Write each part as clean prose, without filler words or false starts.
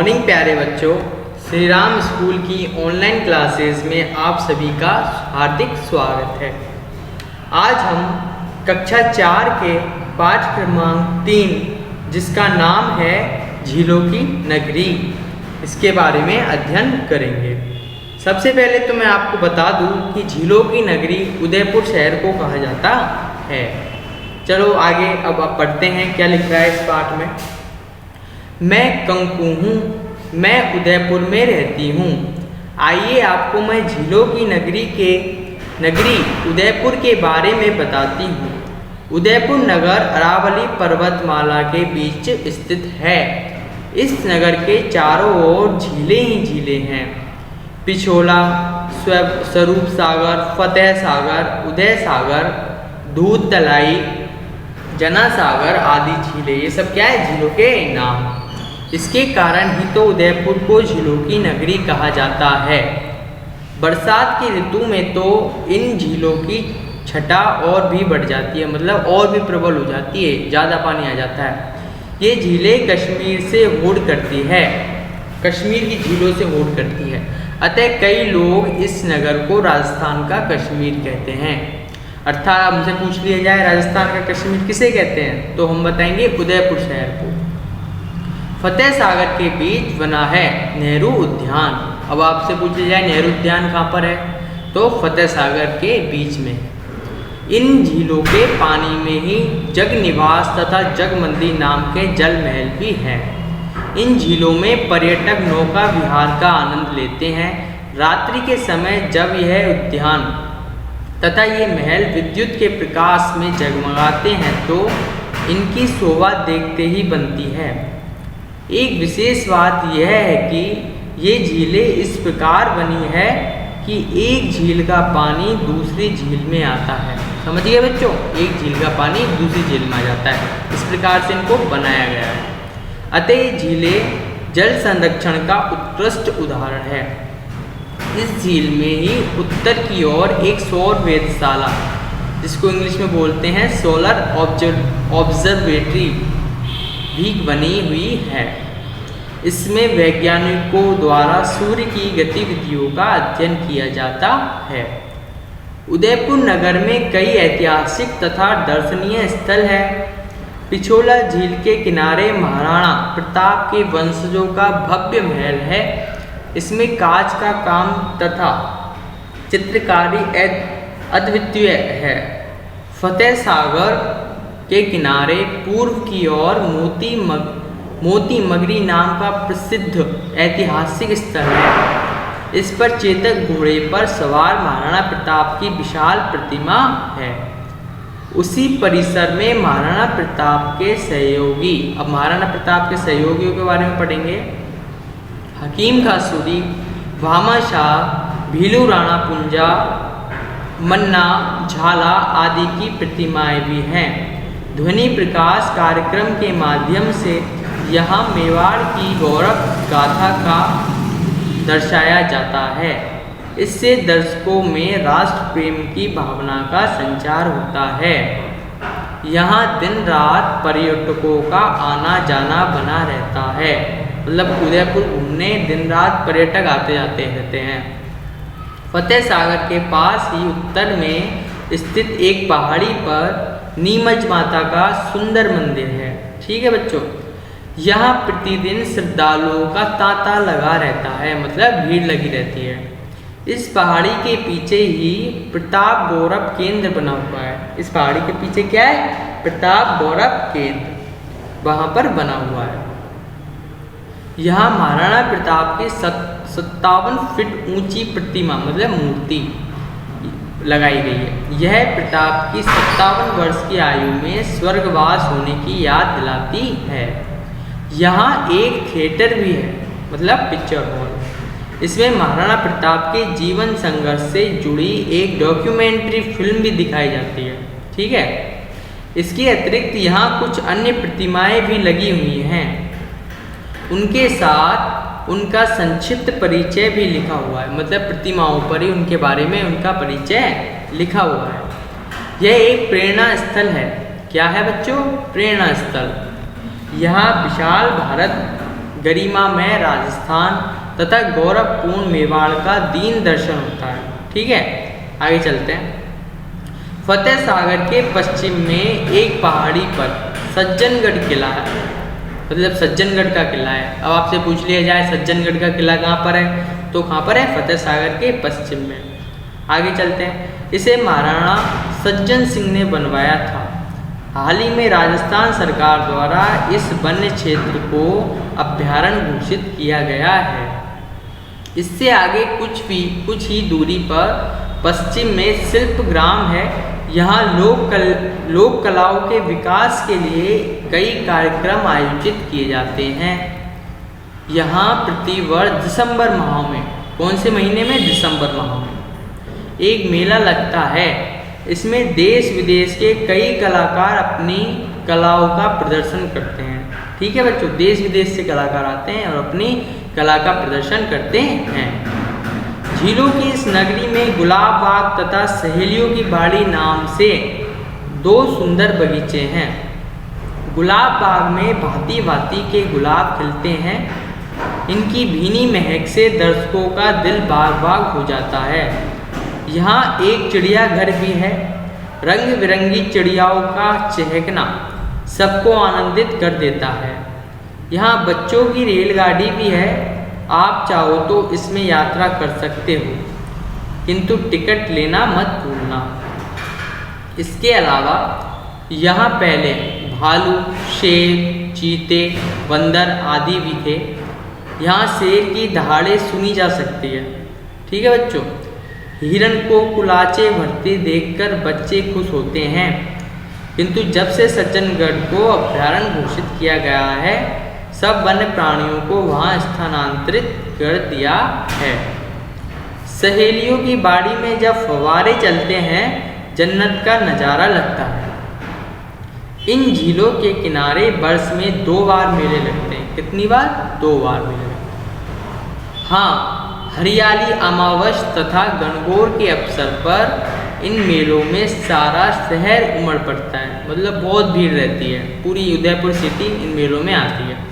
Morning प्यारे बच्चों, Shri Ram school की ऑनलाइन क्लासेस में आप सभी का हार्दिक स्वागत है। आज हम कक्षा 4 के पाठ क्रमांक 3 जिसका नाम है झीलों की नगरी, इसके बारे में अध्ययन करेंगे। सबसे पहले तो मैं आपको बता दूं कि झीलों की नगरी उदयपुर शहर को कहा जाता है। चलो आगे अब आप पढ़ते हैं क्या लिख रहा है इस पाठ में। मैं कंकु हूँ, मैं उदयपुर में रहती हूँ। आइए आपको मैं झीलों की नगरी उदयपुर के बारे में बताती हूँ। उदयपुर नगर अरावली पर्वतमाला के बीच स्थित है। इस नगर के चारों ओर झीलें ही झीलें हैं। पिछोला, स्वरूप सागर, फतेह सागर, उदय सागर, दूध तलाई, जना सागर आदि झीलें, ये सब क्या है, झीलों के नाम। इसके कारण ही तो उदयपुर को झीलों की नगरी कहा जाता है। बरसात की ऋतु में तो इन झीलों की छटा और भी बढ़ जाती है, मतलब और भी प्रबल हो जाती है, ज़्यादा पानी आ जाता है। ये झीलें कश्मीर से होड़ करती है, कश्मीर की झीलों से होड़ करती है। अतः कई लोग इस नगर को राजस्थान का कश्मीर कहते हैं। अर्थात हमसे पूछ लिया जाए राजस्थान का कश्मीर किसे कहते हैं, तो हम बताएंगे उदयपुर शहर को। फतेह सागर के बीच बना है नेहरू उद्यान। अब आपसे पूछ लिया जाए नेहरू उद्यान कहाँ पर है, तो फतेह सागर के बीच में। इन झीलों के पानी में ही जगनिवास तथा जगमंदी नाम के जल महल भी हैं। इन झीलों में पर्यटक नौका विहार का आनंद लेते हैं। रात्रि के समय जब यह उद्यान तथा ये महल विद्युत के प्रकाश में जगमगाते हैं तो इनकी शोभा देखते ही बनती है। एक विशेष बात यह है कि ये झीलें इस प्रकार बनी है कि एक झील का पानी दूसरी झील में आता है। समझिए बच्चों, एक झील का पानी दूसरी झील में आ जाता है, इस प्रकार से इनको बनाया गया है। अतः ये झीलें जल संरक्षण का उत्कृष्ट उदाहरण है। इस झील में ही उत्तर की ओर एक सौर वेधशाला, जिसको इंग्लिश में बोलते हैं सोलर ऑब्जर्वेटरी, भी बनी हुई है। इसमें वैज्ञानिकों द्वारा सूर्य की गतिविधियों का अध्ययन किया जाता है। उदयपुर नगर में कई ऐतिहासिक तथा दर्शनीय स्थल हैं। पिछोला झील के किनारे महाराणा प्रताप के वंशजों का भव्य महल है। इसमें कांच का काम तथा चित्रकारी अद्वितीय है। फतेह सागर के किनारे पूर्व की ओर मोती मगरी नाम का प्रसिद्ध ऐतिहासिक स्थल है। इस पर चेतक घोड़े पर सवार महाराणा प्रताप की विशाल प्रतिमा है। उसी परिसर में महाराणा प्रताप के सहयोगी, अब महाराणा प्रताप के सहयोगियों के बारे में पढ़ेंगे। हकीम खां सूरी, भामा शाह, भीलू राणा पुंजा, मन्ना, झाला आदि की प्रतिमाएं भी हैं। ध्वनि प्रकाश कार्यक्रम के माध्यम से यहाँ मेवाड़ की गौरव गाथा का दर्शाया जाता है। इससे दर्शकों में राष्ट्र प्रेम की भावना का संचार होता है। यहाँ दिन रात पर्यटकों का आना जाना बना रहता है, मतलब उदयपुर घूमने दिन रात पर्यटक आते जाते रहते हैं। फतेह सागर के पास ही उत्तर में स्थित एक पहाड़ी पर नीमच माता का सुंदर मंदिर है। ठीक है बच्चों, यहाँ प्रतिदिन श्रद्धालुओं का तांता लगा रहता है, मतलब भीड़ लगी रहती है। इस पहाड़ी के पीछे ही प्रताप गौरव केंद्र बना हुआ है। इस पहाड़ी के पीछे क्या है, प्रताप गौरव केंद्र, वहाँ पर बना हुआ है। यहाँ महाराणा प्रताप की 57 फीट ऊंची प्रतिमा, मतलब मूर्ति लगाई गई है। यह प्रताप की 57 वर्ष की आयु में स्वर्गवास होने की याद दिलाती है। यहाँ एक थिएटर भी है, मतलब पिक्चर हॉल। इसमें महाराणा प्रताप के जीवन संघर्ष से जुड़ी एक डॉक्यूमेंट्री फिल्म भी दिखाई जाती है। ठीक है, इसके अतिरिक्त यहाँ कुछ अन्य प्रतिमाएं भी लगी हुई हैं। उनके साथ उनका संक्षिप्त परिचय भी लिखा हुआ है, मतलब प्रतिमाओं पर ही उनके बारे में उनका परिचय लिखा हुआ है। यह एक प्रेरणा स्थल है। क्या है बच्चों, प्रेरणा स्थल। यहाँ विशाल भारत गरिमामय राजस्थान तथा गौरवपूर्ण मेवाड़ का दीन दर्शन होता है। ठीक है, आगे चलते हैं। फतेह सागर के पश्चिम में एक पहाड़ी पर सज्जनगढ़ किला है, मतलब सज्जनगढ़ का किला है। अब आपसे पूछ लिया जाए सज्जनगढ़ का किला कहाँ पर है, तो कहाँ पर है, फतेह सागर के पश्चिम में। आगे चलते हैं। इसे महाराणा सज्जन सिंह ने बनवाया था। हाल ही में राजस्थान सरकार द्वारा इस वन्य क्षेत्र को अभ्यारण्य घोषित किया गया है। इससे आगे कुछ ही दूरी पर पश्चिम में शिल्प ग्राम है। यहाँ लोक कलाओं के विकास के लिए कई कार्यक्रम आयोजित किए जाते हैं। यहाँ प्रतिवर्ष दिसंबर माह में, कौन से महीने में, दिसंबर माह में एक मेला लगता है। इसमें देश विदेश के कई कलाकार अपनी कलाओं का प्रदर्शन करते हैं। ठीक है बच्चों, देश विदेश से कलाकार आते हैं और अपनी कला का प्रदर्शन करते हैं। झीलों की इस नगरी में गुलाब बाग तथा सहेलियों की बाड़ी नाम से 2 सुंदर बगीचे हैं। गुलाब बाग में भांति भांति के गुलाब खिलते हैं। इनकी भीनी महक से दर्शकों का दिल बाग बाग हो जाता है। यहाँ एक चिड़ियाघर भी है। रंग बिरंगी चिड़ियाओं का चहकना सबको आनंदित कर देता है। यहाँ बच्चों की रेलगाड़ी भी है। आप चाहो तो इसमें यात्रा कर सकते हो, किंतु टिकट लेना मत भूलना। इसके अलावा यहाँ पहले भालू, शेर, चीते, बंदर आदि भी थे। यहाँ शेर की दहाड़े सुनी जा सकती है। ठीक है बच्चों, हिरण को कुलाचे भरते देखकर बच्चे खुश होते हैं, किंतु जब से सज्जनगढ़ को अभ्यारण्य घोषित किया गया है, सब वन्य प्राणियों को वहाँ स्थानांतरित कर दिया है। सहेलियों की बाड़ी में जब फव्वारे चलते हैं, जन्नत का नज़ारा लगता है। इन झीलों के किनारे वर्ष में 2 बार मेले लगते हैं। कितनी बार? 2 बार मेले लगते हैं। हाँ, हरियाली अमावस तथा गणगौर के अवसर पर इन मेलों में सारा शहर उमड़ पड़ता है, मतलब बहुत भीड़ रहती है। पूरी उदयपुर सिटी इन मेलों में आती है।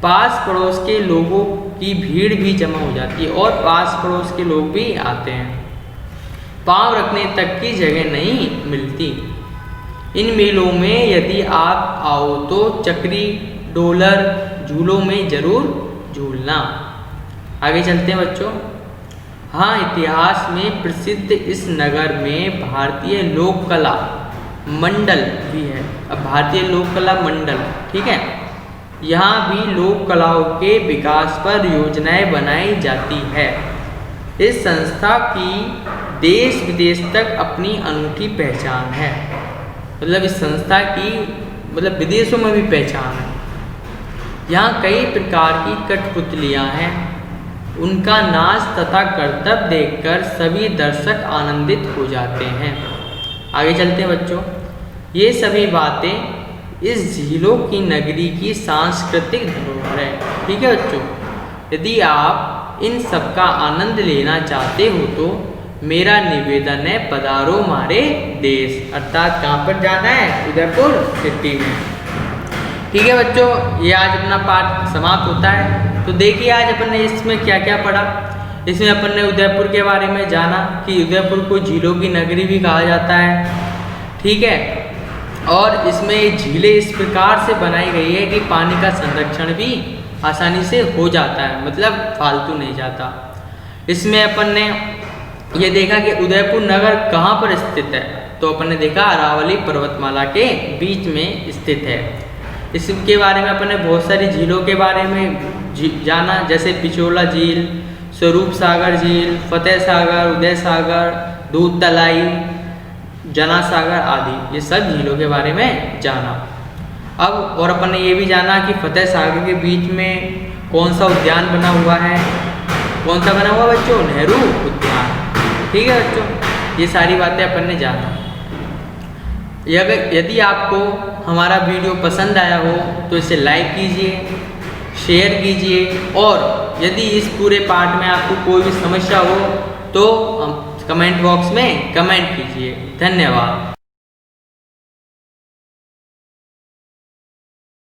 पास पड़ोस के लोगों की भीड़ भी जमा हो जाती है और पास पड़ोस के लोग भी आते हैं। पाँव रखने तक की जगह नहीं मिलती। इन मेलों में यदि आप आओ तो चक्री, डोलर, झूलों में जरूर झूलना। आगे चलते हैं बच्चों। हाँ, इतिहास में प्रसिद्ध इस नगर में भारतीय लोक कला मंडल भी है। अब भारतीय लोक कला मंडल, ठीक है, यहाँ भी लोक कलाओं के विकास पर योजनाएं बनाई जाती है। इस संस्था की देश विदेश तक अपनी अनूठी पहचान है। मतलब इस संस्था की मतलब विदेशों में भी पहचान है। यहाँ कई प्रकार की कठपुतलियाँ हैं। उनका नाच तथा करतब देखकर सभी दर्शक आनंदित हो जाते हैं। आगे चलते हैं बच्चों। ये सभी बातें इस झीलों की नगरी की सांस्कृतिक धरोहर है। ठीक है बच्चों, यदि आप इन सब का आनंद लेना चाहते हो तो मेरा निवेदन है, पधारो हमारे देश। अर्थात कहाँ पर जाना है? उदयपुर सिटी में। ठीक है बच्चों, ये आज अपना पाठ समाप्त होता है। तो देखिए आज अपन ने इसमें क्या क्या पढ़ा। इसमें अपन ने उदयपुर के बारे में जाना कि उदयपुर को झीलों की नगरी भी कहा जाता है। ठीक है, और इसमें झीलें इस प्रकार से बनाई गई है कि पानी का संरक्षण भी आसानी से हो जाता है, मतलब फालतू नहीं जाता। इसमें अपन ने ये देखा कि उदयपुर नगर कहाँ पर स्थित है, तो अपन ने देखा अरावली पर्वतमाला के बीच में स्थित है। इसके बारे में अपन ने बहुत सारी झीलों के बारे में जाना, जैसे पिछोला झील, स्वरूप सागर झील, फतेह सागर, उदय सागर, दूध तलाई, जना सागर आदि, ये सब झीलों के बारे में जाना। अब और अपन ने ये भी जाना कि फतेह सागर के बीच में कौन सा उद्यान बना हुआ है। कौन सा बना हुआ बच्चों? नेहरू उद्यान। ठीक है बच्चों, ये सारी बातें अपन ने जाना। यदि आपको हमारा वीडियो पसंद आया हो तो इसे लाइक कीजिए, शेयर कीजिए, और यदि इस पूरे पाठ में आपको कोई भी समस्या हो तो कमेंट बॉक्स में कमेंट कीजिए। धन्यवाद।